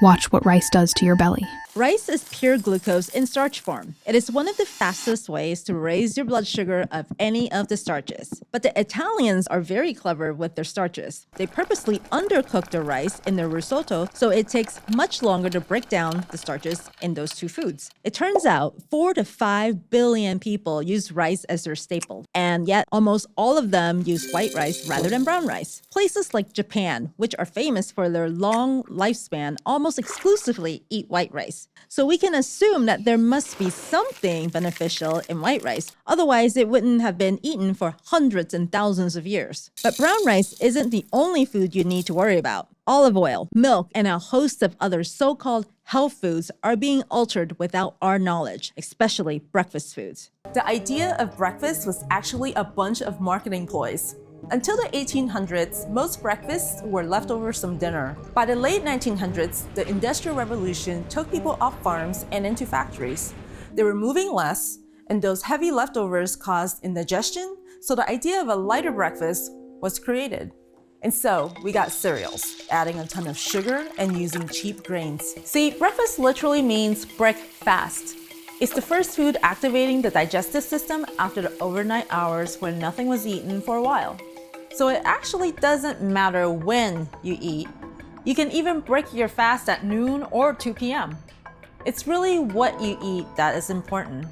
Watch what rice does to your belly. Rice is pure glucose in starch form. It is one of the fastest ways to raise your blood sugar of any of the starches. But the Italians are very clever with their starches. They purposely undercook the rice in their risotto, so it takes much longer to break down the starches in those two foods. It turns out 4 to 5 billion people use rice as their staple, and yet almost all of them use white rice rather than brown rice. Places like Japan, which are famous for their long lifespan, almost exclusively eat white rice. So we can assume that there must be something beneficial in white rice. Otherwise, it wouldn't have been eaten for hundreds and thousands of years. But brown rice isn't the only food you need to worry about. Olive oil, milk, and a host of other so-called health foods are being altered without our knowledge, especially breakfast foods. The idea of breakfast was actually a bunch of marketing ploys. Until the 1800s, most breakfasts were leftovers from dinner. By the late 1900s, the Industrial Revolution took people off farms and into factories. They were moving less, and those heavy leftovers caused indigestion, so the idea of a lighter breakfast was created. And so we got cereals, adding a ton of sugar and using cheap grains. See, breakfast literally means break fast. It's the first food activating the digestive system after the overnight hours when nothing was eaten for a while. So it actually doesn't matter when you eat. You can even break your fast at noon or 2 p.m. It's really what you eat that is important.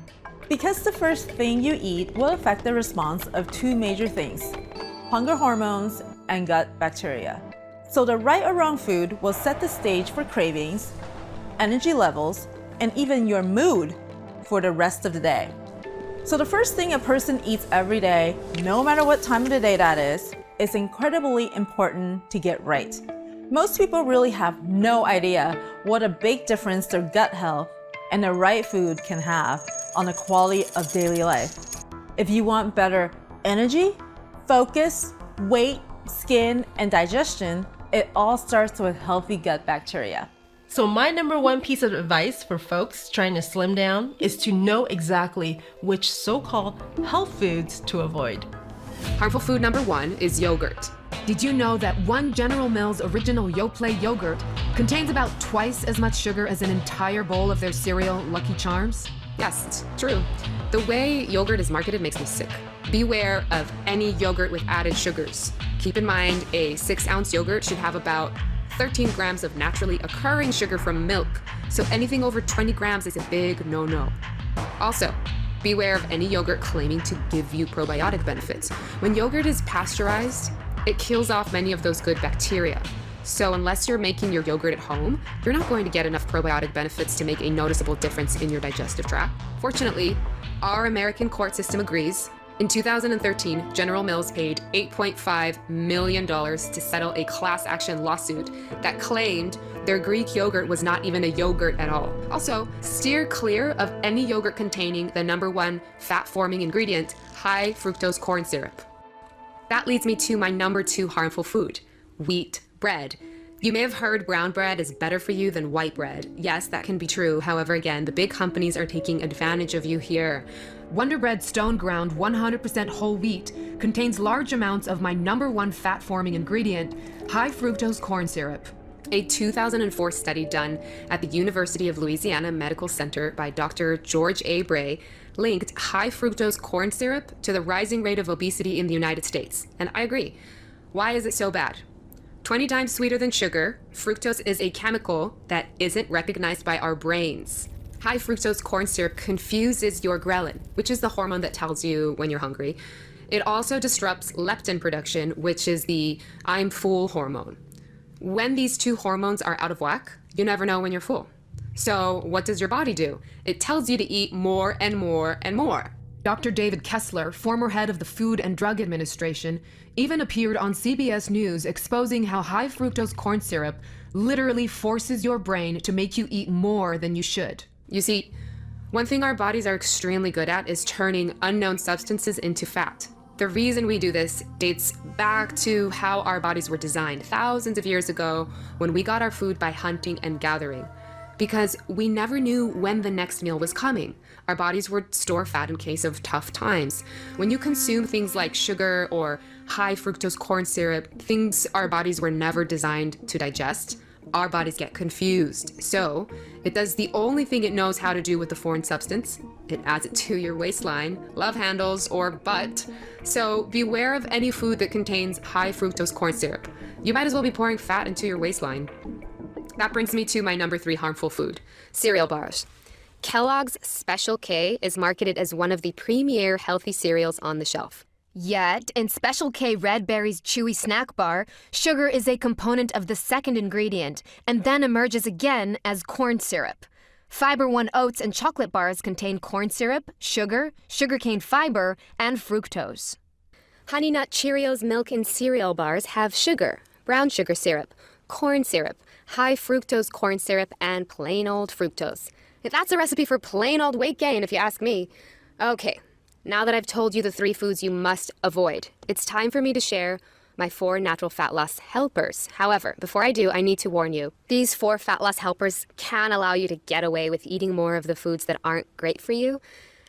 Because the first thing you eat will affect the response of two major things: hunger hormones and gut bacteria. So the right or wrong food will set the stage for cravings, energy levels, and even your mood for the rest of the day. So the first thing a person eats every day, no matter what time of the day that is incredibly important to get right. Most people really have no idea what a big difference their gut health and the right food can have on the quality of daily life. If you want better energy, focus, weight, skin, and digestion, it all starts with healthy gut bacteria. So my number one piece of advice for folks trying to slim down is to know exactly which so-called health foods to avoid. Harmful food number 1 is yogurt. Did you know that one General Mills original Yoplait yogurt contains about twice as much sugar as an entire bowl of their cereal Lucky Charms? Yes, it's true. The way yogurt is marketed makes me sick. Beware of any yogurt with added sugars. Keep in mind, a 6-ounce yogurt should have about 13 grams of naturally occurring sugar from milk, so anything over 20 grams is a big no-no. Also, beware of any yogurt claiming to give you probiotic benefits. When yogurt is pasteurized, it kills off many of those good bacteria. So unless you're making your yogurt at home, you're not going to get enough probiotic benefits to make a noticeable difference in your digestive tract. Fortunately, our American court system agrees. In 2013, General Mills paid $8.5 million to settle a class action lawsuit that claimed their Greek yogurt was not even a yogurt at all. Also, steer clear of any yogurt containing the number 1 fat-forming ingredient, high fructose corn syrup. That leads me to my number 2 harmful food, wheat bread. You may have heard brown bread is better for you than white bread. Yes, that can be true. However, again, the big companies are taking advantage of you here. Wonder Bread Stone Ground 100% whole wheat contains large amounts of my number 1 fat-forming ingredient, high fructose corn syrup. A 2004 study done at the University of Louisiana Medical Center by Dr. George A. Bray linked high fructose corn syrup to the rising rate of obesity in the United States. And I agree. Why is it so bad? 20 times sweeter than sugar, fructose is a chemical that isn't recognized by our brains. High fructose corn syrup confuses your ghrelin, which is the hormone that tells you when you're hungry. It also disrupts leptin production, which is the I'm full hormone. When these two hormones are out of whack, you never know when you're full. So what does your body do? It tells you to eat more and more and more. Dr. David Kessler, former head of the Food and Drug Administration, even appeared on CBS News exposing how high fructose corn syrup literally forces your brain to make you eat more than you should. You see, one thing our bodies are extremely good at is turning unknown substances into fat. The reason we do this dates back to how our bodies were designed thousands of years ago when we got our food by hunting and gathering. Because we never knew when the next meal was coming. Our bodies would store fat in case of tough times. When you consume things like sugar or high fructose corn syrup, things our bodies were never designed to digest, our bodies get confused. So it does the only thing it knows how to do with the foreign substance. It adds it to your waistline, love handles, or butt. So beware of any food that contains high fructose corn syrup. You might as well be pouring fat into your waistline. That brings me to my number 3 harmful food, cereal bars. Kellogg's Special K is marketed as one of the premier healthy cereals on the shelf. Yet, in Special K Red Berry's chewy snack bar, sugar is a component of the second ingredient and then emerges again as corn syrup. Fiber One oats and chocolate bars contain corn syrup, sugar, sugarcane fiber, and fructose. Honey Nut Cheerios milk and cereal bars have sugar, brown sugar syrup, corn syrup, high fructose corn syrup, and plain old fructose. That's a recipe for plain old weight gain, if you ask me. Okay, now that I've told you the 3 foods you must avoid, it's time for me to share my 4 natural fat loss helpers. However, before I do, I need to warn you. These 4 fat loss helpers can allow you to get away with eating more of the foods that aren't great for you,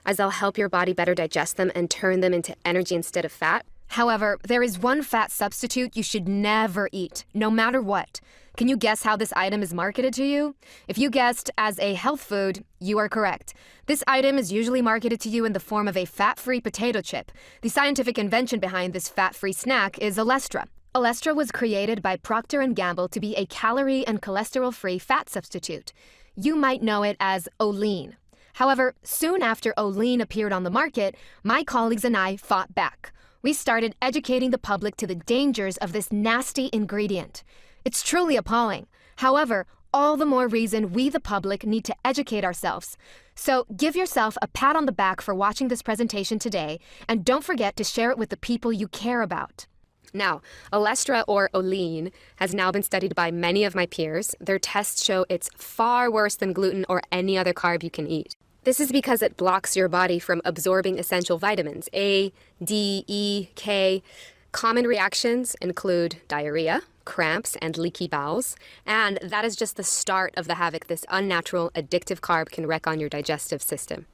as they'll help your body better digest them and turn them into energy instead of fat. However, there is one fat substitute you should never eat, no matter what. Can you guess how this item is marketed to you? If you guessed as a health food, you are correct. This item is usually marketed to you in the form of a fat-free potato chip. The scientific invention behind this fat-free snack is Olestra. Olestra was created by Procter & Gamble to be a calorie and cholesterol-free fat substitute. You might know it as Olean. However, soon after Olean appeared on the market, my colleagues and I fought back. We started educating the public to the dangers of this nasty ingredient. It's truly appalling. However, all the more reason we, the public, need to educate ourselves. So give yourself a pat on the back for watching this presentation today, and don't forget to share it with the people you care about. Now, Olestra or Olean has now been studied by many of my peers. Their tests show it's far worse than gluten or any other carb you can eat. This is because it blocks your body from absorbing essential vitamins A, D, E, K. Common reactions include diarrhea, cramps, and leaky bowels, and that is just the start of the havoc this unnatural, addictive carb can wreak on your digestive system.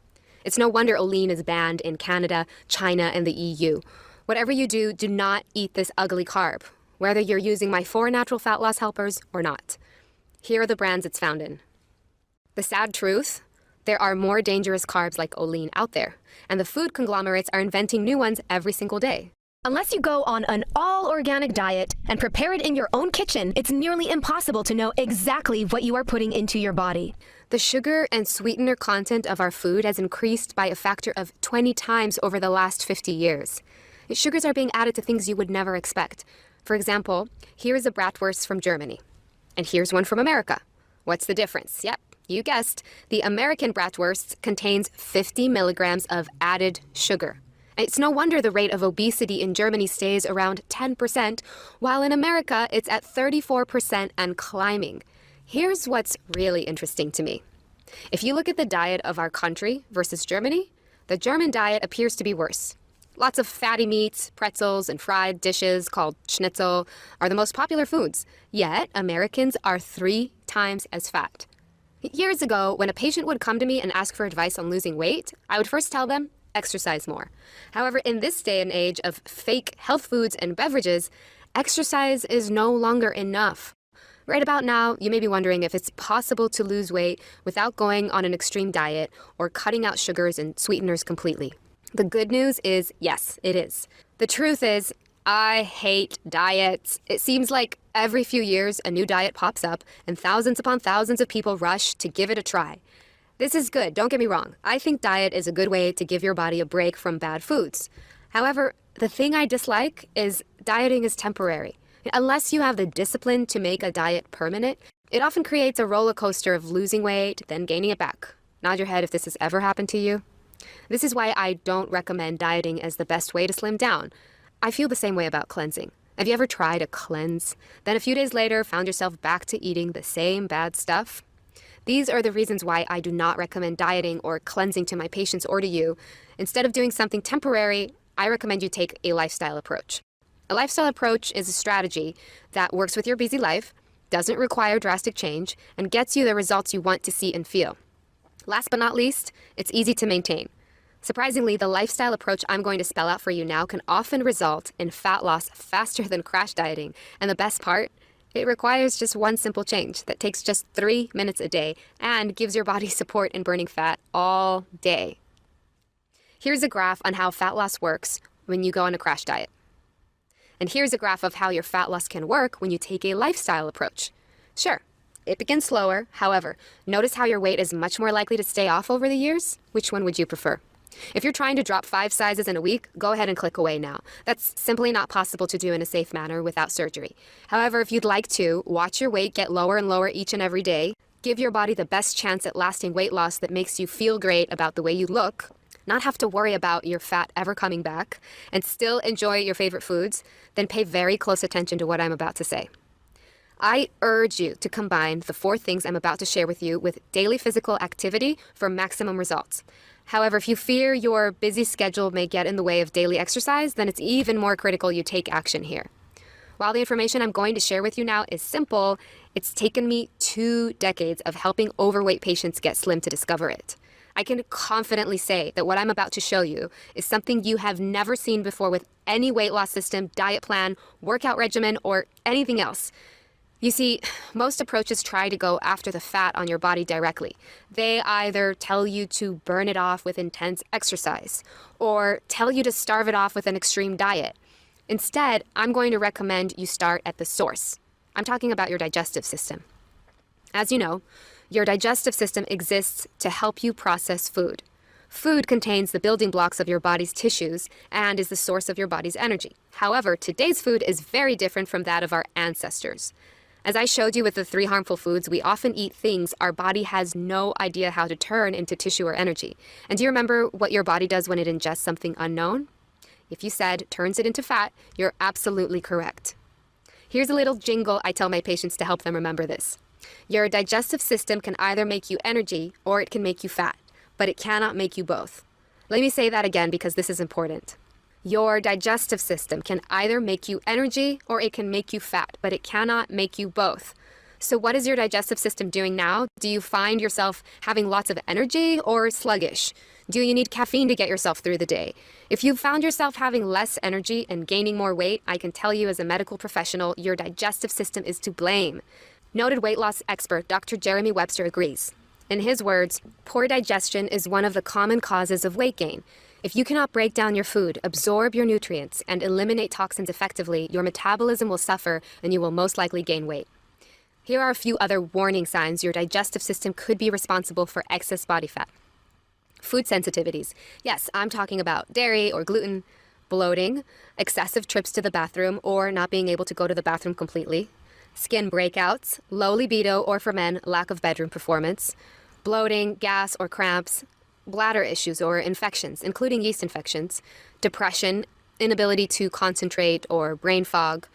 It's no wonder Olean is banned in Canada, China, and the EU. Whatever you do, do not eat this ugly carb, whether you're using my 4 natural fat loss helpers or not. Here are the brands it's found in. The sad truth: there are more dangerous carbs like Olean out there, and the food conglomerates are inventing new ones every single day. Unless you go on an all-organic diet and prepare it in your own kitchen, it's nearly impossible to know exactly what you are putting into your body. The sugar and sweetener content of our food has increased by a factor of 20 times over the last 50 years. Sugars are being added to things you would never expect. For example, here is a bratwurst from Germany, and here's one from America. What's the difference? Yep, you guessed. The American bratwurst contains 50 milligrams of added sugar. It's no wonder the rate of obesity in Germany stays around 10%, while in America it's at 34% and climbing. Here's what's really interesting to me. If you look at the diet of our country versus Germany, the German diet appears to be worse. Lots of fatty meats, pretzels, and fried dishes called schnitzel are the most popular foods, yet Americans are 3 times as fat. Years ago, when a patient would come to me and ask for advice on losing weight, I would first tell them, exercise more. However, in this day and age of fake health foods and beverages, exercise is no longer enough. Right about now, you may be wondering if it's possible to lose weight without going on an extreme diet or cutting out sugars and sweeteners completely. The good news is, yes, it is. The truth is, I hate diets. It seems like every few years a new diet pops up and thousands upon thousands of people rush to give it a try. This is good, don't get me wrong. I think diet is a good way to give your body a break from bad foods. However, the thing I dislike is dieting is temporary. Unless you have the discipline to make a diet permanent, it often creates a roller coaster of losing weight, then gaining it back. Nod your head if this has ever happened to you. This is why I don't recommend dieting as the best way to slim down. I feel the same way about cleansing. Have you ever tried a cleanse, then a few days later found yourself back to eating the same bad stuff? These are the reasons why I do not recommend dieting or cleansing to my patients or to you. Instead of doing something temporary, I recommend you take a lifestyle approach. A lifestyle approach is a strategy that works with your busy life, doesn't require drastic change, and gets you the results you want to see and feel. Last but not least, it's easy to maintain. Surprisingly, the lifestyle approach I'm going to spell out for you now can often result in fat loss faster than crash dieting. And the best part, It requires just one simple change that takes just 3 minutes a day and gives your body support in burning fat all day. Here's a graph on how fat loss works when you go on a crash diet. And here's a graph of how your fat loss can work when you take a lifestyle approach. Sure, it begins slower. However, notice how your weight is much more likely to stay off over the years? Which one would you prefer? If you're trying to drop 5 sizes in a week, go ahead and click away now. That's simply not possible to do in a safe manner without surgery. However, if you'd like to, watch your weight get lower and lower each and every day. Give your body the best chance at lasting weight loss that makes you feel great about the way you look, not have to worry about your fat ever coming back, and still enjoy your favorite foods, then pay very close attention to what I'm about to say. I urge you to combine the 4 things I'm about to share with you with daily physical activity for maximum results. However, if you fear your busy schedule may get in the way of daily exercise, then it's even more critical you take action here. While the information I'm going to share with you now is simple, it's taken me 2 decades of helping overweight patients get slim to discover it. I can confidently say that what I'm about to show you is something you have never seen before with any weight loss system, diet plan, workout regimen, or anything else. You see, most approaches try to go after the fat on your body directly. They either tell you to burn it off with intense exercise, or tell you to starve it off with an extreme diet. Instead, I'm going to recommend you start at the source. I'm talking about your digestive system. As you know, your digestive system exists to help you process food. Food contains the building blocks of your body's tissues and is the source of your body's energy. However, today's food is very different from that of our ancestors. As I showed you with the 3 harmful foods, we often eat things our body has no idea how to turn into tissue or energy. And do you remember what your body does when it ingests something unknown? If you said turns it into fat, you're absolutely correct. Here's a little jingle I tell my patients to help them remember this. Your digestive system can either make you energy or it can make you fat, but it cannot make you both. Let me say that again because this is important. Your digestive system can either make you energy or it can make you fat, but it cannot make you both. So what is your digestive system doing now? Do you find yourself having lots of energy or sluggish? Do you need caffeine to get yourself through the day? If you found yourself having less energy and gaining more weight, I can tell you as a medical professional, your digestive system is to blame. Noted weight loss expert Dr. Jeremy Webster agrees. In his words, poor digestion is one of the common causes of weight gain. If you cannot break down your food, absorb your nutrients, and eliminate toxins effectively, your metabolism will suffer and you will most likely gain weight. Here are a few other warning signs your digestive system could be responsible for excess body fat. Food sensitivities. Yes, I'm talking about dairy or gluten, bloating, excessive trips to the bathroom or not being able to go to the bathroom completely, skin breakouts, low libido or for men, lack of bedroom performance, bloating, gas or cramps, bladder issues or infections, including yeast infections, depression, inability to concentrate or brain fog,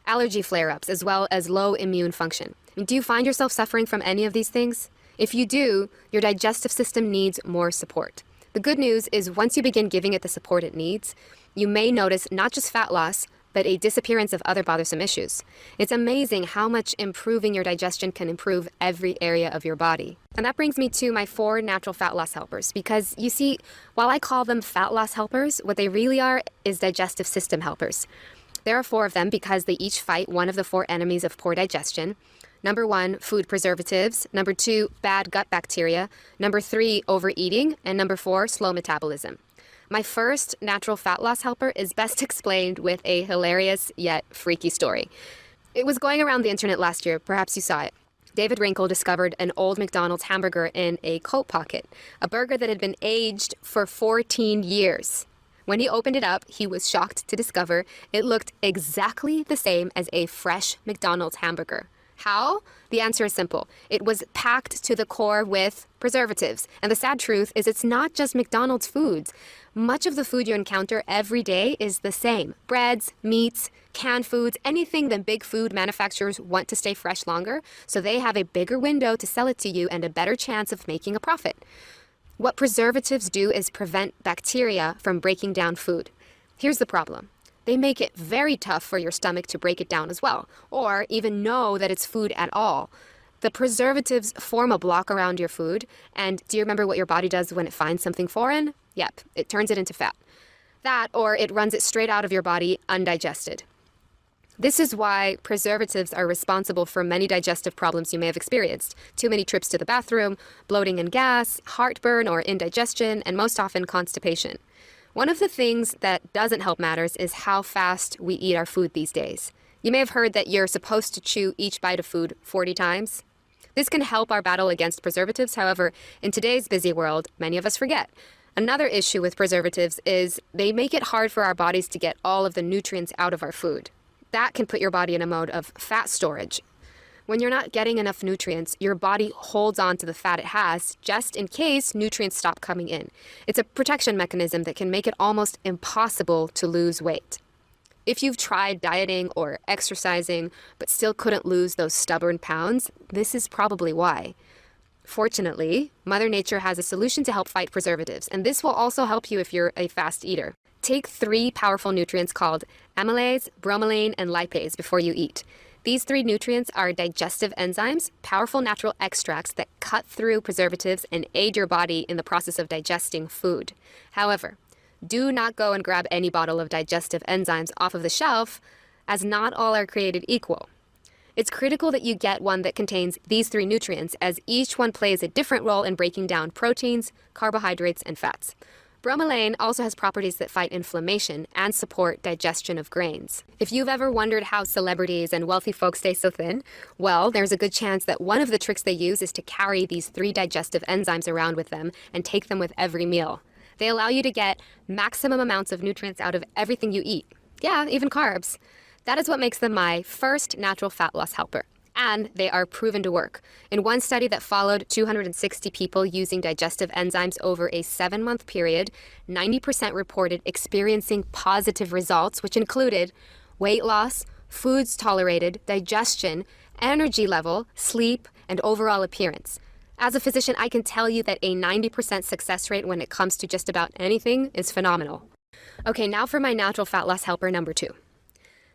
allergy flare-ups, as well as low immune function. Do you find yourself suffering from any of these things? If you do, your digestive system needs more support. The good news is once you begin giving it the support it needs, you may notice not just fat loss, but a disappearance of other bothersome issues. It's amazing how much improving your digestion can improve every area of your body. And that brings me to my 4 natural fat loss helpers, because you see, while I call them fat loss helpers, what they really are is digestive system helpers. There are 4 of them because they each fight one of the 4 enemies of poor digestion. Number 1, food preservatives. Number 2, bad gut bacteria. Number 3, overeating. And number 4, slow metabolism. My first natural fat loss helper is best explained with a hilarious yet freaky story. It was going around the internet last year, perhaps you saw it. David Wrinkle discovered an old McDonald's hamburger in a coat pocket, a burger that had been aged for 14 years. When he opened it up, he was shocked to discover it looked exactly the same as a fresh McDonald's hamburger. How? The answer is simple. It was packed to the core with preservatives. And the sad truth is it's not just McDonald's foods. Much of the food you encounter every day is the same. Breads, meats, canned foods, anything that big food manufacturers want to stay fresh longer, so they have a bigger window to sell it to you and a better chance of making a profit. What preservatives do is prevent bacteria from breaking down food. Here's the problem. They make it very tough for your stomach to break it down as well, or even know that it's food at all. The preservatives form a block around your food, and do you remember what your body does when it finds something foreign? Yep, it turns it into fat. That, or it runs it straight out of your body undigested. This is why preservatives are responsible for many digestive problems you may have experienced. Too many trips to the bathroom, bloating and gas, heartburn or indigestion, and most often constipation. One of the things that doesn't help matters is how fast we eat our food these days. You may have heard that you're supposed to chew each bite of food 40 times. This can help our battle against preservatives. However, in today's busy world, many of us forget. Another issue with preservatives is they make it hard for our bodies to get all of the nutrients out of our food. That can put your body in a mode of fat storage. When you're not getting enough nutrients, your body holds on to the fat it has just in case nutrients stop coming in. It's a protection mechanism that can make it almost impossible to lose weight. If you've tried dieting or exercising but still couldn't lose those stubborn pounds, this is probably why. Fortunately, Mother Nature has a solution to help fight preservatives, and this will also help you if you're a fast eater. Take 3 powerful nutrients called amylase, bromelain, and lipase before you eat. These 3 nutrients are digestive enzymes, powerful natural extracts that cut through preservatives and aid your body in the process of digesting food. However, do not go and grab any bottle of digestive enzymes off of the shelf, as not all are created equal. It's critical that you get one that contains these 3 nutrients, as each one plays a different role in breaking down proteins, carbohydrates, and fats. Bromelain also has properties that fight inflammation and support digestion of grains. If you've ever wondered how celebrities and wealthy folks stay so thin, well, there's a good chance that one of the tricks they use is to carry these 3 digestive enzymes around with them and take them with every meal. They allow you to get maximum amounts of nutrients out of everything you eat. Yeah, even carbs. That is what makes them my first natural fat loss helper. And they are proven to work. In one study that followed 260 people using digestive enzymes over a 7-month period, 90% reported experiencing positive results, which included weight loss, foods tolerated, digestion, energy level, sleep, and overall appearance. As a physician, I can tell you that a 90% success rate when it comes to just about anything is phenomenal. Okay, now for my natural fat loss helper number 2.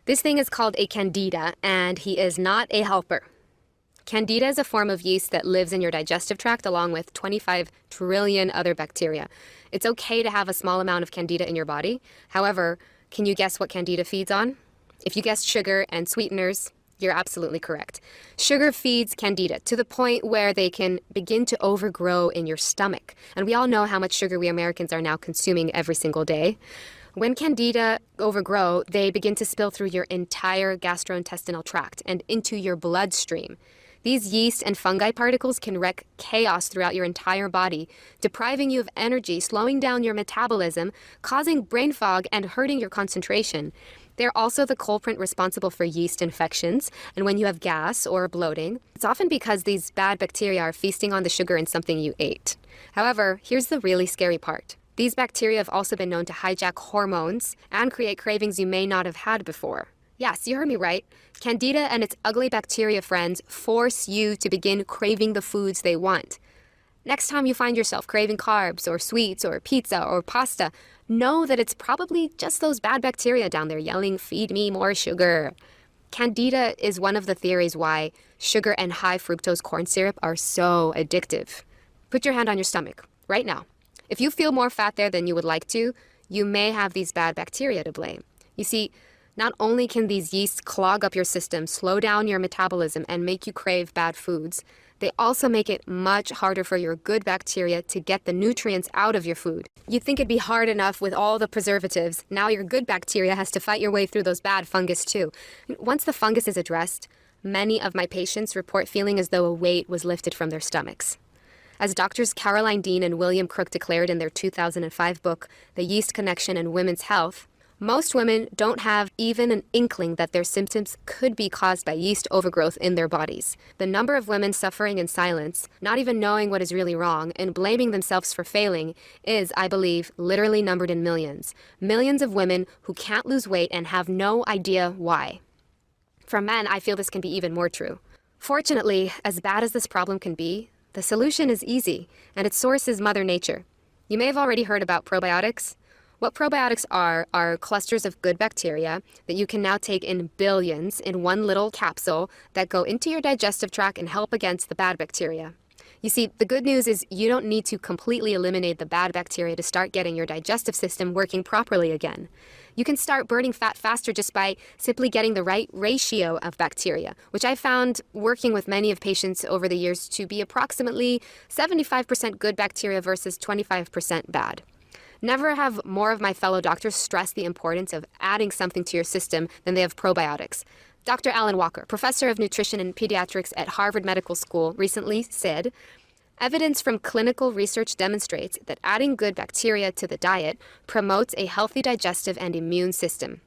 This thing is called a candida, and he is not a helper. Candida is a form of yeast that lives in your digestive tract along with 25 trillion other bacteria. It's okay to have a small amount of candida in your body. However, can you guess what candida feeds on? If you guessed sugar and sweeteners, you're absolutely correct. Sugar feeds candida to the point where they can begin to overgrow in your stomach. And we all know how much sugar we Americans are now consuming every single day. When candida overgrow, they begin to spill through your entire gastrointestinal tract and into your bloodstream. These yeast and fungi particles can wreak chaos throughout your entire body, depriving you of energy, slowing down your metabolism, causing brain fog, and hurting your concentration. They're also the culprit responsible for yeast infections, and when you have gas or bloating, it's often because these bad bacteria are feasting on the sugar in something you ate. However, here's the really scary part. These bacteria have also been known to hijack hormones and create cravings you may not have had before. Yes, you heard me right. Candida and its ugly bacteria friends force you to begin craving the foods they want. Next time you find yourself craving carbs or sweets or pizza or pasta, know that it's probably just those bad bacteria down there yelling, "Feed me more sugar." Candida is one of the theories why sugar and high fructose corn syrup are so addictive. Put your hand on your stomach right now. If you feel more fat there than you would like to, you may have these bad bacteria to blame. You see, not only can these yeasts clog up your system, slow down your metabolism, and make you crave bad foods, they also make it much harder for your good bacteria to get the nutrients out of your food. You'd think it'd be hard enough with all the preservatives. Now your good bacteria has to fight your way through those bad fungus too. Once the fungus is addressed, many of my patients report feeling as though a weight was lifted from their stomachs. As doctors Caroline Dean and William Crook declared in their 2005 book, The Yeast Connection in Women's Health, most women don't have even an inkling that their symptoms could be caused by yeast overgrowth in their bodies. The number of women suffering in silence, not even knowing what is really wrong, and blaming themselves for failing is, I believe, literally numbered in millions. Millions of women who can't lose weight and have no idea why. For men, I feel this can be even more true. Fortunately, as bad as this problem can be, the solution is easy, and its source is Mother Nature. You may have already heard about probiotics. What probiotics are clusters of good bacteria that you can now take in billions in one little capsule that go into your digestive tract and help against the bad bacteria. You see, the good news is you don't need to completely eliminate the bad bacteria to start getting your digestive system working properly again. You can start burning fat faster just by simply getting the right ratio of bacteria, which I found working with many of patients over the years to be approximately 75% good bacteria versus 25% bad. Never have more of my fellow doctors stress the importance of adding something to your system than they have probiotics. Dr. Alan Walker, professor of nutrition and pediatrics at Harvard Medical School, recently said, "Evidence from clinical research demonstrates that adding good bacteria to the diet promotes a healthy digestive and immune system."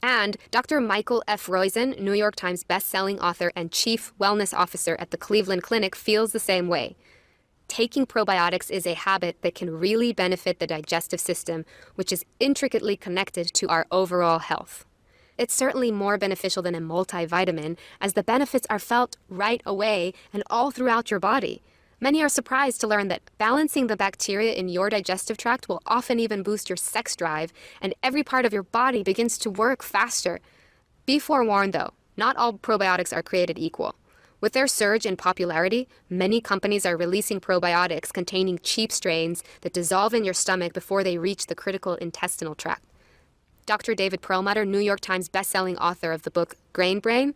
And Dr. Michael F. Roizen, New York Times bestselling author and chief wellness officer at the Cleveland Clinic, feels the same way. Taking probiotics is a habit that can really benefit the digestive system, which is intricately connected to our overall health. It's certainly more beneficial than a multivitamin, as the benefits are felt right away and all throughout your body. Many are surprised to learn that balancing the bacteria in your digestive tract will often even boost your sex drive, and every part of your body begins to work faster. Be forewarned though, not all probiotics are created equal. With their surge in popularity, many companies are releasing probiotics containing cheap strains that dissolve in your stomach before they reach the critical intestinal tract. Dr. David Perlmutter, New York Times bestselling author of the book Grain Brain,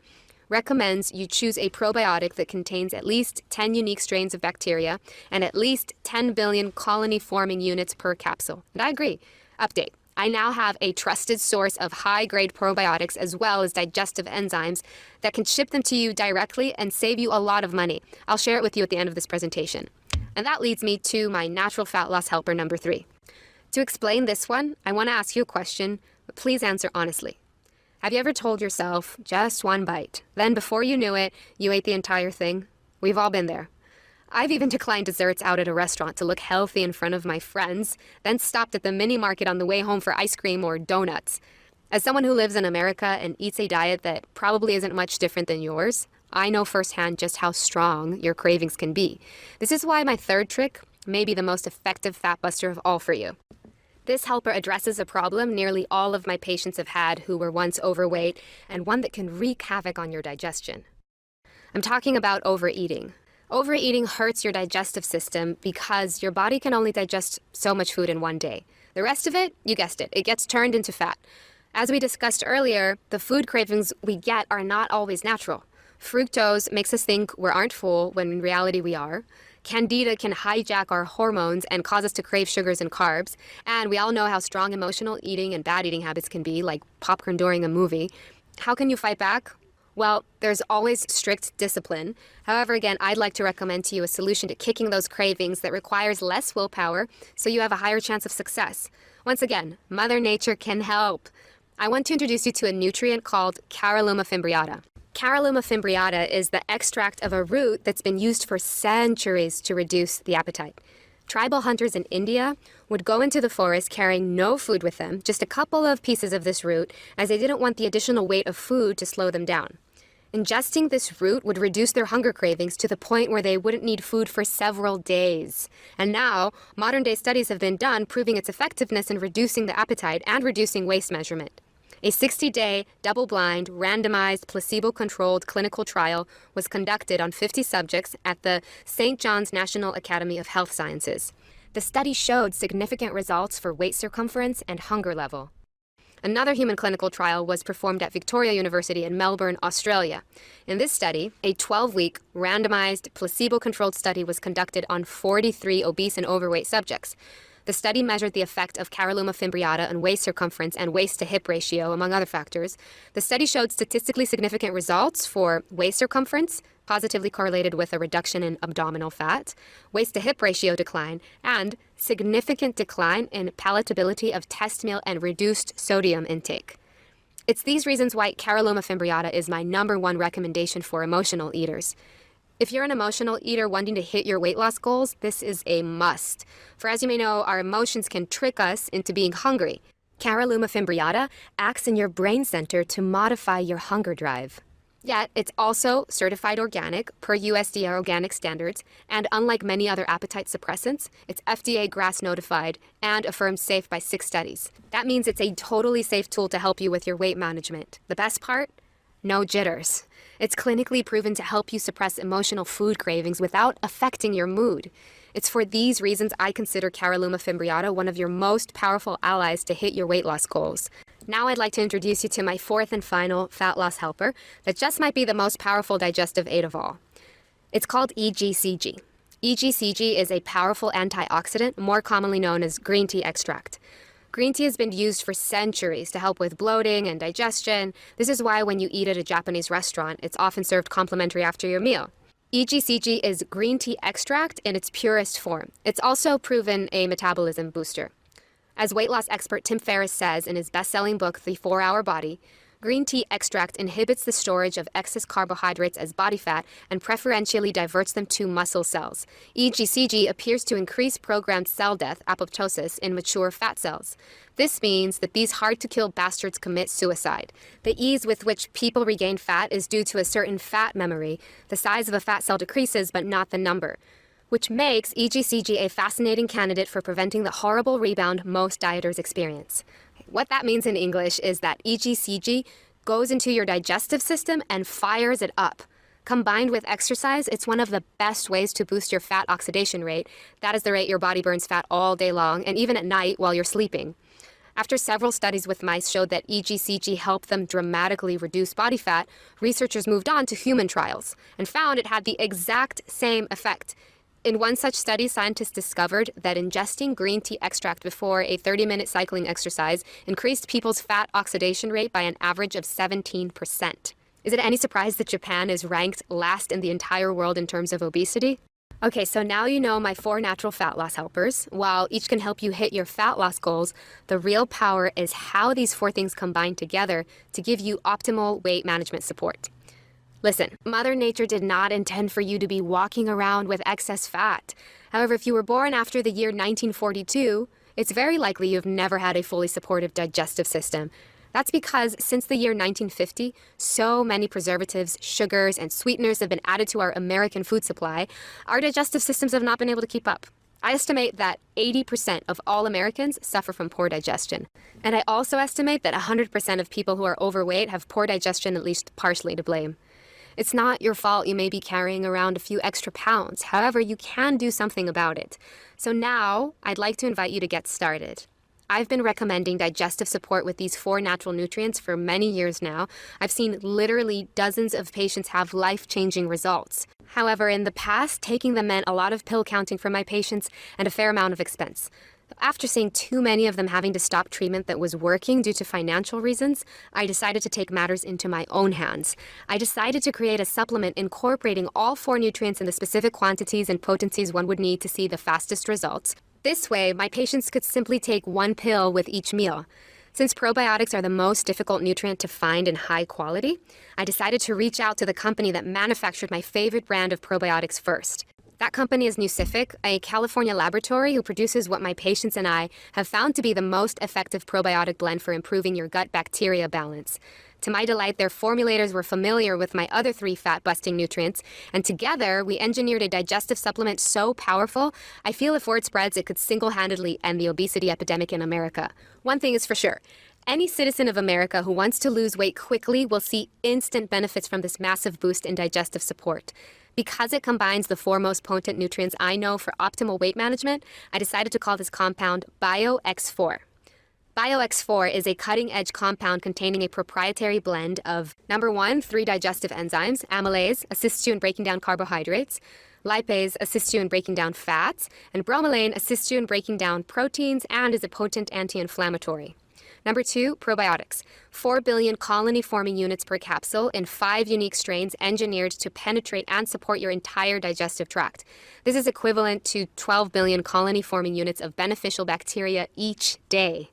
recommends you choose a probiotic that contains at least 10 unique strains of bacteria and at least 10 billion colony-forming units per capsule. And I agree. Update. I now have a trusted source of high-grade probiotics as well as digestive enzymes that can ship them to you directly and save you a lot of money. I'll share it with you at the end of this presentation. And that leads me to my natural fat loss helper number 3. To explain this one, I want to ask you a question, but please answer honestly. Have you ever told yourself, just one bite, then before you knew it, you ate the entire thing? We've all been there. I've even declined desserts out at a restaurant to look healthy in front of my friends, then stopped at the mini market on the way home for ice cream or donuts. As someone who lives in America and eats a diet that probably isn't much different than yours, I know firsthand just how strong your cravings can be. This is why my third trick may be the most effective fat buster of all for you. This helper addresses a problem nearly all of my patients have had who were once overweight, and one that can wreak havoc on your digestion. I'm talking about overeating. Overeating hurts your digestive system because your body can only digest so much food in one day. The rest of it, you guessed it, it gets turned into fat. As we discussed earlier, the food cravings we get are not always natural. Fructose makes us think we aren't full when in reality we are. Candida can hijack our hormones and cause us to crave sugars and carbs. And we all know how strong emotional eating and bad eating habits can be, like popcorn during a movie. How can you fight back? Well, there's always strict discipline. However, again, I'd like to recommend to you a solution to kicking those cravings that requires less willpower so you have a higher chance of success. Once again, Mother Nature can help. I want to introduce you to a nutrient called Caralluma fimbriata. Caralluma fimbriata is the extract of a root that's been used for centuries to reduce the appetite. Tribal hunters in India would go into the forest carrying no food with them, just a couple of pieces of this root, as they didn't want the additional weight of food to slow them down. Ingesting this root would reduce their hunger cravings to the point where they wouldn't need food for several days. And now, modern-day studies have been done proving its effectiveness in reducing the appetite and reducing waist measurement. A 60-day, double-blind, randomized, placebo-controlled clinical trial was conducted on 50 subjects at the St. John's National Academy of Health Sciences. The study showed significant results for waist circumference and hunger level. Another human clinical trial was performed at Victoria University in Melbourne, Australia. In this study, a 12-week, randomized, placebo-controlled study was conducted on 43 obese and overweight subjects. The study measured the effect of Caralluma fimbriata on waist circumference and waist-to-hip ratio, among other factors. The study showed statistically significant results for waist circumference, positively correlated with a reduction in abdominal fat, waist-to-hip ratio decline, and significant decline in palatability of test meal and reduced sodium intake. It's these reasons why Caralluma fimbriata is my #1 recommendation for emotional eaters. If you're an emotional eater wanting to hit your weight loss goals, this is a must. For as you may know, our emotions can trick us into being hungry. Caralluma fimbriata acts in your brain center to modify your hunger drive. Yet, it's also certified organic per USDA organic standards, and unlike many other appetite suppressants, it's FDA GRAS notified and affirmed safe by 6 studies. That means it's a totally safe tool to help you with your weight management. The best part? No jitters. It's clinically proven to help you suppress emotional food cravings without affecting your mood. It's for these reasons I consider Caralluma fimbriata one of your most powerful allies to hit your weight loss goals. Now I'd like to introduce you to my fourth and final fat loss helper that just might be the most powerful digestive aid of all. It's called EGCG. EGCG is a powerful antioxidant, more commonly known as green tea extract. Green tea has been used for centuries to help with bloating and digestion. This is why when you eat at a Japanese restaurant, it's often served complimentary after your meal. EGCG is green tea extract in its purest form. It's also proven a metabolism booster. As weight loss expert Tim Ferriss says in his best-selling book, The 4-Hour Body, green tea extract inhibits the storage of excess carbohydrates as body fat and preferentially diverts them to muscle cells. EGCG appears to increase programmed cell death, apoptosis, in mature fat cells. This means that these hard-to-kill bastards commit suicide. The ease with which people regain fat is due to a certain fat memory. The size of a fat cell decreases, but not the number, which makes EGCG a fascinating candidate for preventing the horrible rebound most dieters experience. What that means in English is that EGCG goes into your digestive system and fires it up. Combined with exercise, it's one of the best ways to boost your fat oxidation rate. That is the rate your body burns fat all day long and even at night while you're sleeping. After several studies with mice showed that EGCG helped them dramatically reduce body fat, researchers moved on to human trials and found it had the exact same effect. In one such study, scientists discovered that ingesting green tea extract before a 30-minute cycling exercise increased people's fat oxidation rate by an average of 17%. Is it any surprise that Japan is ranked last in the entire world in terms of obesity? Okay, so now you know my 4 natural fat loss helpers. While each can help you hit your fat loss goals, the real power is how these 4 things combine together to give you optimal weight management support. Listen, Mother Nature did not intend for you to be walking around with excess fat. However, if you were born after the year 1942, it's very likely you've never had a fully supportive digestive system. That's because since the year 1950, so many preservatives, sugars, and sweeteners have been added to our American food supply, our digestive systems have not been able to keep up. I estimate that 80% of all Americans suffer from poor digestion. And I also estimate that 100% of people who are overweight have poor digestion at least partially to blame. It's not your fault you may be carrying around a few extra pounds. However, you can do something about it. So now, I'd like to invite you to get started. I've been recommending digestive support with these 4 natural nutrients for many years now. I've seen literally dozens of patients have life-changing results. However, in the past, taking them meant a lot of pill counting for my patients and a fair amount of expense. After seeing too many of them having to stop treatment that was working due to financial reasons, I decided to take matters into my own hands. I decided to create a supplement incorporating all 4 nutrients in the specific quantities and potencies one would need to see the fastest results. This way, my patients could simply take 1 pill with each meal. Since probiotics are the most difficult nutrient to find in high quality, I decided to reach out to the company that manufactured my favorite brand of probiotics first. That company is Nucific, a California laboratory who produces what my patients and I have found to be the most effective probiotic blend for improving your gut bacteria balance. To my delight, their formulators were familiar with my other 3 fat-busting nutrients, and together we engineered a digestive supplement so powerful, I feel if word spreads, it could single-handedly end the obesity epidemic in America. One thing is for sure. Any citizen of America who wants to lose weight quickly will see instant benefits from this massive boost in digestive support. Because it combines the 4 most potent nutrients I know for optimal weight management, I decided to call this compound BioX4. BioX4 is a cutting-edge compound containing a proprietary blend of, number 1, 3 digestive enzymes. Amylase assists you in breaking down carbohydrates, lipase assists you in breaking down fats, and bromelain assists you in breaking down proteins and is a potent anti-inflammatory. Number 2, probiotics. 4 billion colony-forming units per capsule in 5 unique strains engineered to penetrate and support your entire digestive tract. This is equivalent to 12 billion colony-forming units of beneficial bacteria each day.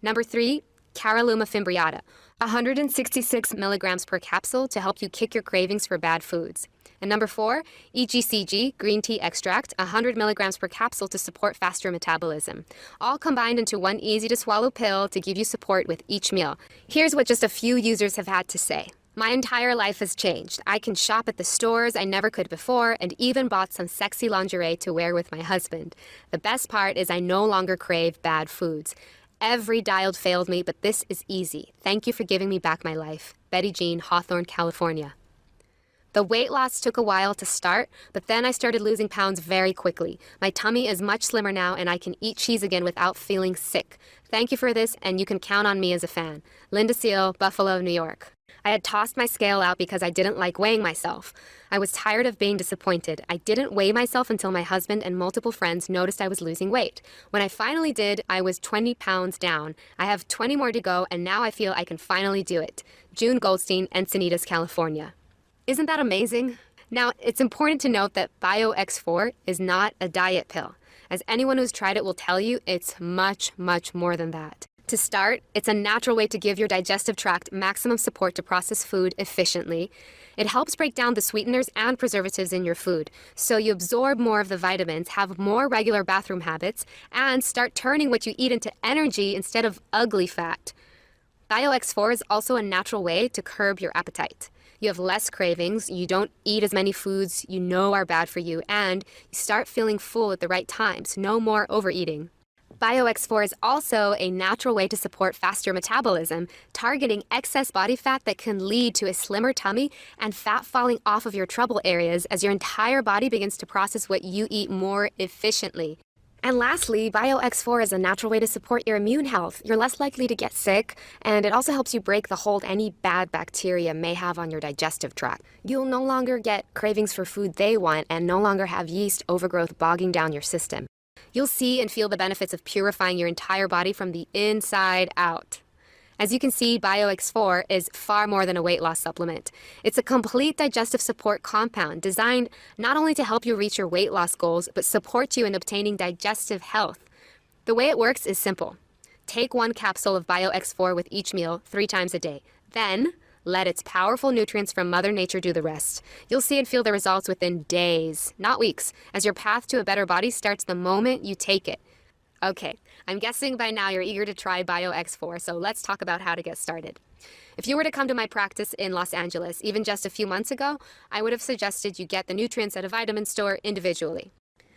Number 3, Caralluma fimbriata. 166 milligrams per capsule to help you kick your cravings for bad foods. And number 4, EGCG, green tea extract, 100 milligrams per capsule to support faster metabolism. All combined into 1 easy-to-swallow pill to give you support with each meal. Here's what just a few users have had to say. My entire life has changed. I can shop at the stores I never could before and even bought some sexy lingerie to wear with my husband. The best part is I no longer crave bad foods. Every diet failed me, but this is easy. Thank you for giving me back my life. Betty Jean, Hawthorne, California. The weight loss took a while to start, but then I started losing pounds very quickly. My tummy is much slimmer now, and I can eat cheese again without feeling sick. Thank you for this, and you can count on me as a fan. Linda Seal, Buffalo, New York. I had tossed my scale out because I didn't like weighing myself. I was tired of being disappointed. I didn't weigh myself until my husband and multiple friends noticed I was losing weight. When I finally did, I was 20 pounds down. I have 20 more to go, and now I feel I can finally do it. June Goldstein, Encinitas, California. Isn't that amazing? Now, it's important to note that BioX4 is not a diet pill. As anyone who's tried it will tell you, it's much, much more than that. To start, it's a natural way to give your digestive tract maximum support to process food efficiently. It helps break down the sweeteners and preservatives in your food, so you absorb more of the vitamins, have more regular bathroom habits, and start turning what you eat into energy instead of ugly fat. BioX4 is also a natural way to curb your appetite. You have less cravings, you don't eat as many foods you know are bad for you, and you start feeling full at the right times, no more overeating. BioX4 is also a natural way to support faster metabolism, targeting excess body fat that can lead to a slimmer tummy and fat falling off of your trouble areas as your entire body begins to process what you eat more efficiently. And lastly, BioX4 is a natural way to support your immune health. You're less likely to get sick, and it also helps you break the hold any bad bacteria may have on your digestive tract. You'll no longer get cravings for food they want and no longer have yeast overgrowth bogging down your system. You'll see and feel the benefits of purifying your entire body from the inside out. As you can see, BioX4 is far more than a weight loss supplement. It's a complete digestive support compound designed not only to help you reach your weight loss goals, but support you in obtaining digestive health. The way it works is simple. Take 1 capsule of BioX4 with each meal 3 times a day. Then, let its powerful nutrients from Mother Nature do the rest. You'll see and feel the results within days, not weeks, as your path to a better body starts the moment you take it. Okay, I'm guessing by now you're eager to try BioX4, so let's talk about how to get started. If you were to come to my practice in Los Angeles, even just a few months ago, I would have suggested you get the nutrients at a vitamin store individually.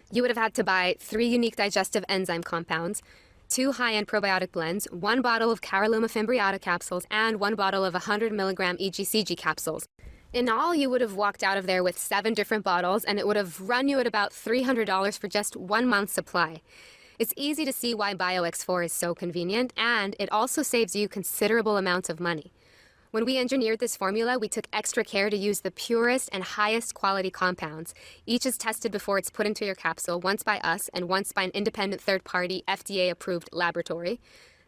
You would have had to buy 3 unique digestive enzyme compounds, 2 high-end probiotic blends, 1 bottle of Caralluma Fimbriata capsules, and 1 bottle of 100 milligram EGCG capsules. In all, you would have walked out of there with 7 different bottles, and it would have run you at about $300 for just 1 month's supply. It's easy to see why BioX4 is so convenient, and it also saves you considerable amounts of money. When we engineered this formula, we took extra care to use the purest and highest quality compounds. Each is tested before it's put into your capsule, once by us and once by an independent third-party FDA-approved laboratory.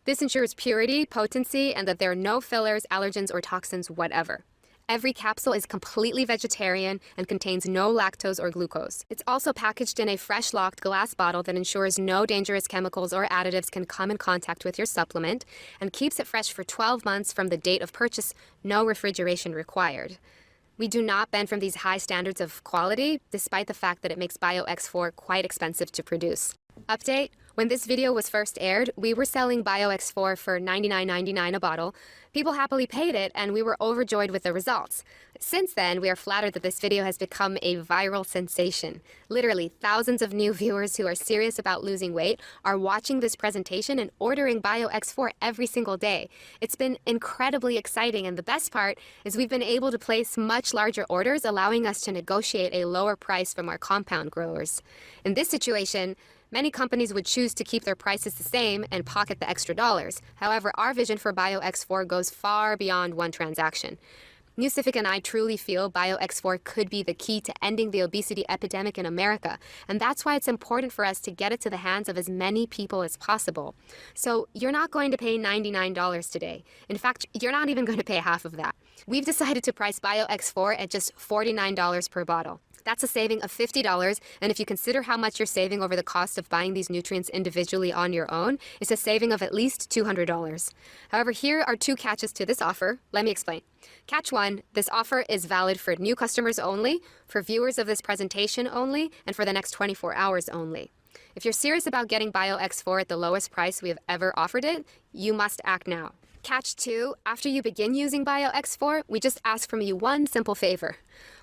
This ensures purity, potency, and that there are no fillers, allergens, or toxins whatever. Every capsule is completely vegetarian and contains no lactose or glucose. It's also packaged in a fresh locked glass bottle that ensures no dangerous chemicals or additives can come in contact with your supplement and keeps it fresh for 12 months from the date of purchase, no refrigeration required. We do not bend from these high standards of quality, despite the fact that it makes BioX4 quite expensive to produce. Update: when this video was first aired, we were selling BioX4 for $99.99 a bottle. People happily paid it, and we were overjoyed with the results. Since then, we are flattered that this video has become a viral sensation. Literally, thousands of new viewers who are serious about losing weight are watching this presentation and ordering BioX4 every single day. It's been incredibly exciting, and the best part is we've been able to place much larger orders, allowing us to negotiate a lower price from our compound growers. In this situation, many companies would choose to keep their prices the same and pocket the extra dollars. However, our vision for BioX4 goes far beyond one transaction. Newcific and I truly feel BioX4 could be the key to ending the obesity epidemic in America, and that's why it's important for us to get it to the hands of as many people as possible. So you're not going to pay $99 today. In fact, you're not even going to pay half of that. We've decided to price BioX4 at just $49 per bottle. That's a saving of $50, and if you consider how much you're saving over the cost of buying these nutrients individually on your own, it's a saving of at least $200. However, here are 2 catches to this offer. Let me explain. Catch 1, this offer is valid for new customers only, for viewers of this presentation only, and for the next 24 hours only. If you're serious about getting BioX4 at the lowest price we have ever offered it, you must act now. Catch 2, after you begin using BioX4, we just ask from you one simple favor.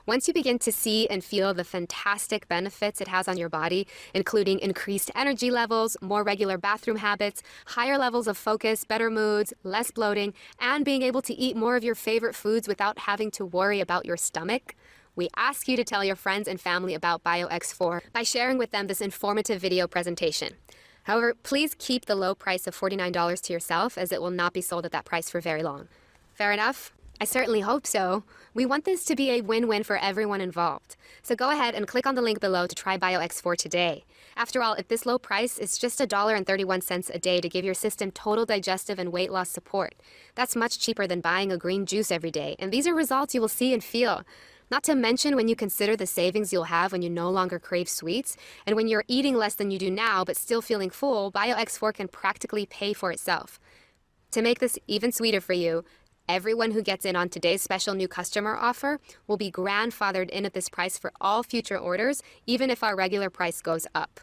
Once you begin to see and feel the fantastic benefits it has on your body, including increased energy levels, more regular bathroom habits, higher levels of focus, better moods, less bloating, and being able to eat more of your favorite foods without having to worry about your stomach, we ask you to tell your friends and family about BioX4 by sharing with them this informative video presentation. However, please keep the low price of $49 to yourself, as it will not be sold at that price for very long. Fair enough? I certainly hope so. We want this to be a win-win for everyone involved. So go ahead and click on the link below to try BioX4 today. After all, at this low price, it's just $1.31 a day to give your system total digestive and weight loss support. That's much cheaper than buying a green juice every day, and these are results you will see and feel. Not to mention when you consider the savings you'll have when you no longer crave sweets, and when you're eating less than you do now but still feeling full, BioX4 can practically pay for itself. To make this even sweeter for you, everyone who gets in on today's special new customer offer will be grandfathered in at this price for all future orders, even if our regular price goes up.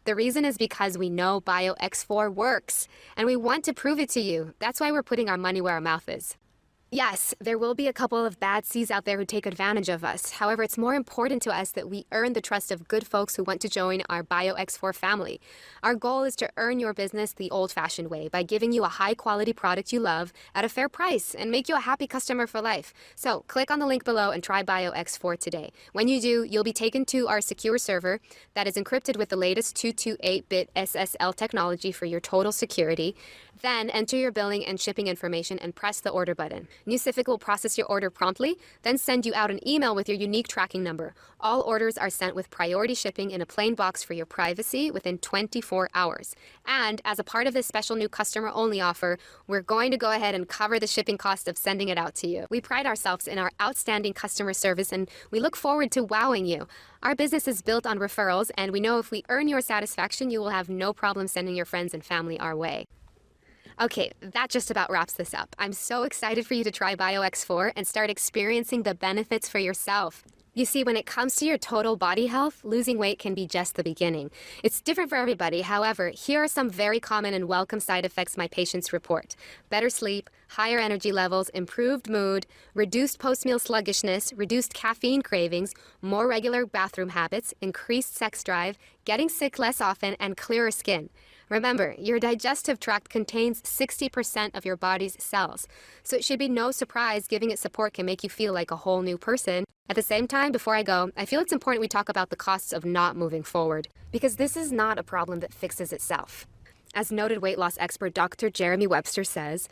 The reason is because we know BioX4 works, and we want to prove it to you. That's why we're putting our money where our mouth is. Yes, there will be a couple of bad seeds out there who take advantage of us. However, it's more important to us that we earn the trust of good folks who want to join our BioX4 family. Our goal is to earn your business the old-fashioned way by giving you a high-quality product you love at a fair price and make you a happy customer for life. So click on the link below and try BioX4 today. When you do, you'll be taken to our secure server that is encrypted with the latest 228-bit SSL technology for your total security. Then enter your billing and shipping information and press the order button. Nucific will process your order promptly, then send you out an email with your unique tracking number. All orders are sent with priority shipping in a plain box for your privacy within 24 hours. And as a part of this special new customer-only offer, we're going to go ahead and cover the shipping cost of sending it out to you. We pride ourselves in our outstanding customer service, and we look forward to wowing you. Our business is built on referrals, and we know if we earn your satisfaction, you will have no problem sending your friends and family our way. Okay, that just about wraps this up. I'm so excited for you to try BioX4 and start experiencing the benefits for yourself. You see, when it comes to your total body health, losing weight can be just the beginning. It's different for everybody. However, here are some very common and welcome side effects my patients report. Better sleep, higher energy levels, improved mood, reduced post-meal sluggishness, reduced caffeine cravings, more regular bathroom habits, increased sex drive, getting sick less often, and clearer skin. Remember, your digestive tract contains 60% of your body's cells, so it should be no surprise giving it support can make you feel like a whole new person. At the same time, before I go, I feel it's important we talk about the costs of not moving forward, because this is not a problem that fixes itself. As noted weight loss expert Dr. Jeremy Webster says,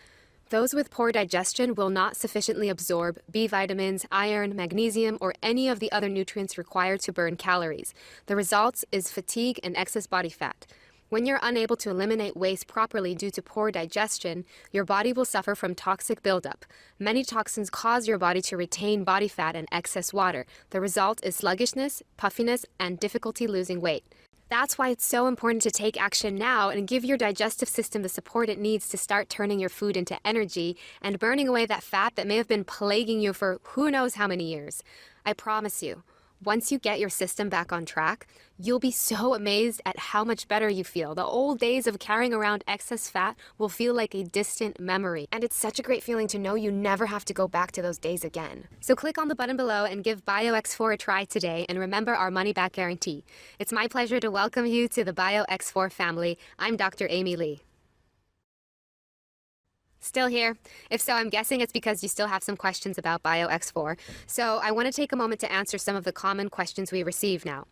those with poor digestion will not sufficiently absorb B vitamins, iron, magnesium, or any of the other nutrients required to burn calories. The result is fatigue and excess body fat. When you're unable to eliminate waste properly due to poor digestion, your body will suffer from toxic buildup. Many toxins cause your body to retain body fat and excess water. The result is sluggishness, puffiness, and difficulty losing weight. That's why it's so important to take action now and give your digestive system the support it needs to start turning your food into energy and burning away that fat that may have been plaguing you for who knows how many years. I promise you, once you get your system back on track, you'll be so amazed at how much better you feel. The old days of carrying around excess fat will feel like a distant memory. And it's such a great feeling to know you never have to go back to those days again. So click on the button below and give BioX4 a try today, and remember our money-back guarantee. It's my pleasure to welcome you to the BioX4 family. I'm Dr. Amy Lee. Still here? If so, I'm guessing it's because you still have some questions about BioX4. So I want to take a moment to answer some of the common questions we receive now.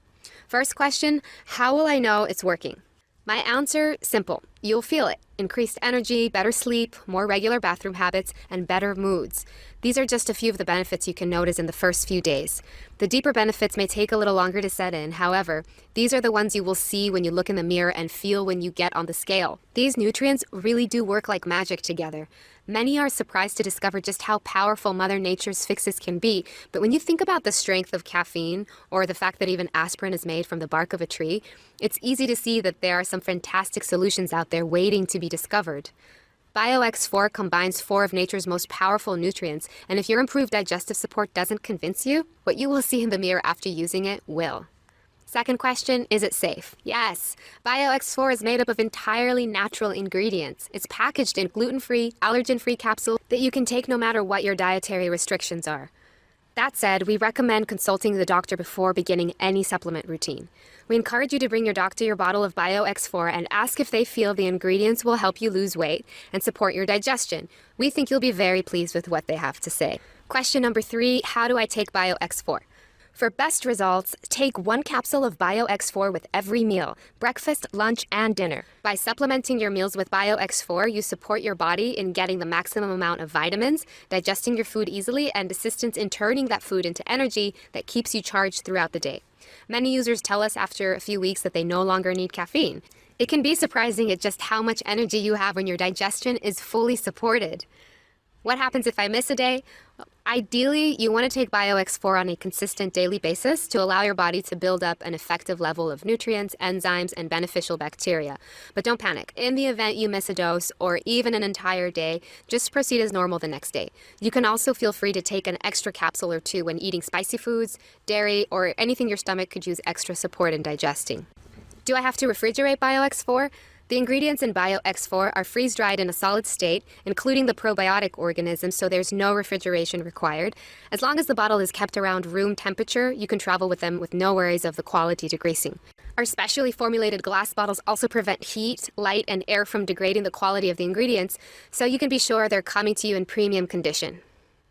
First question, how will I know it's working? My answer, simple. You'll feel it. Increased energy, better sleep, more regular bathroom habits, and better moods. These are just a few of the benefits you can notice in the first few days. The deeper benefits may take a little longer to set in. However, these are the ones you will see when you look in the mirror and feel when you get on the scale. These nutrients really do work like magic together. Many are surprised to discover just how powerful Mother Nature's fixes can be, but when you think about the strength of caffeine, or the fact that even aspirin is made from the bark of a tree, it's easy to see that there are some fantastic solutions out there waiting to be discovered. BioX4 combines 4 of nature's most powerful nutrients, and if your improved digestive support doesn't convince you, what you will see in the mirror after using it will. Second question, is it safe? Yes. BioX4 is made up of entirely natural ingredients. It's packaged in gluten-free, allergen-free capsules that you can take no matter what your dietary restrictions are. That said, we recommend consulting the doctor before beginning any supplement routine. We encourage you to bring your doctor your bottle of BioX4 and ask if they feel the ingredients will help you lose weight and support your digestion. We think you'll be very pleased with what they have to say. Question number 3, how do I take BioX4? For best results, take 1 capsule of BioX4 with every meal, breakfast, lunch, and dinner. By supplementing your meals with BioX4, you support your body in getting the maximum amount of vitamins, digesting your food easily, and assistance in turning that food into energy that keeps you charged throughout the day. Many users tell us after a few weeks that they no longer need caffeine. It can be surprising at just how much energy you have when your digestion is fully supported. What happens if I miss a day? Ideally, you want to take BioX4 on a consistent daily basis to allow your body to build up an effective level of nutrients, enzymes, and beneficial bacteria. But don't panic. In the event you miss a dose or even an entire day, just proceed as normal the next day. You can also feel free to take an extra capsule or two when eating spicy foods, dairy, or anything your stomach could use extra support in digesting. Do I have to refrigerate BioX4? The ingredients in BioX4 are freeze-dried in a solid state, including the probiotic organisms, so there's no refrigeration required. As long as the bottle is kept around room temperature, you can travel with them with no worries of the quality degreasing. Our specially formulated glass bottles also prevent heat, light, and air from degrading the quality of the ingredients, so you can be sure they're coming to you in premium condition.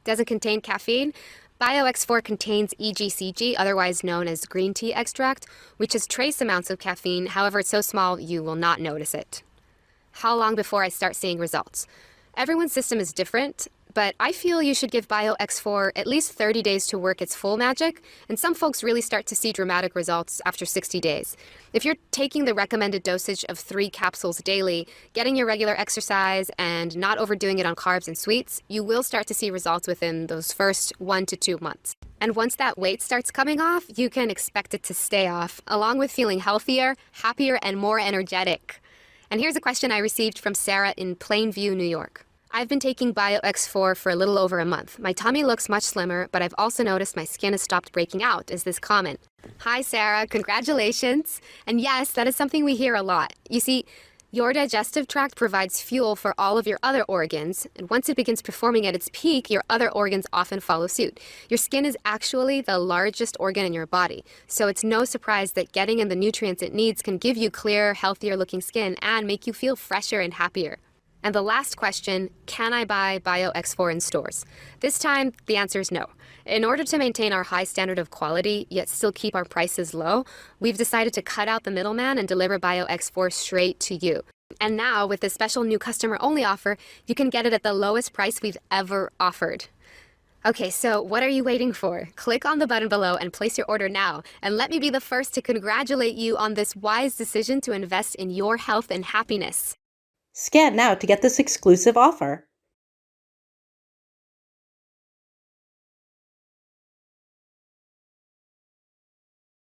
Doesn't contain caffeine? BioX4 contains EGCG, otherwise known as green tea extract, which has trace amounts of caffeine. However, it's so small you will not notice it. How long before I start seeing results? Everyone's system is different, but I feel you should give BioX4 at least 30 days to work its full magic, and some folks really start to see dramatic results after 60 days. If you're taking the recommended dosage of 3 capsules daily, getting your regular exercise, and not overdoing it on carbs and sweets, you will start to see results within those first 1 to 2 months. And once that weight starts coming off, you can expect it to stay off, along with feeling healthier, happier, and more energetic. And here's a question I received from Sarah in Plainview, New York. I've been taking BioX4 for a little over a month. My tummy looks much slimmer, but I've also noticed my skin has stopped breaking out. Is this common? Hi, Sarah. Congratulations. And yes, that is something we hear a lot. You see, your digestive tract provides fuel for all of your other organs, and once it begins performing at its peak, your other organs often follow suit. Your skin is actually the largest organ in your body, so it's no surprise that getting in the nutrients it needs can give you clearer, healthier looking skin and make you feel fresher and happier. And the last question, can I buy BioX4 in stores? This time, the answer is no. In order to maintain our high standard of quality, yet still keep our prices low, we've decided to cut out the middleman and deliver BioX4 straight to you. And now, with this special new customer-only offer, you can get it at the lowest price we've ever offered. Okay, so what are you waiting for? Click on the button below and place your order now. And let me be the first to congratulate you on this wise decision to invest in your health and happiness. Scan now to get this exclusive offer.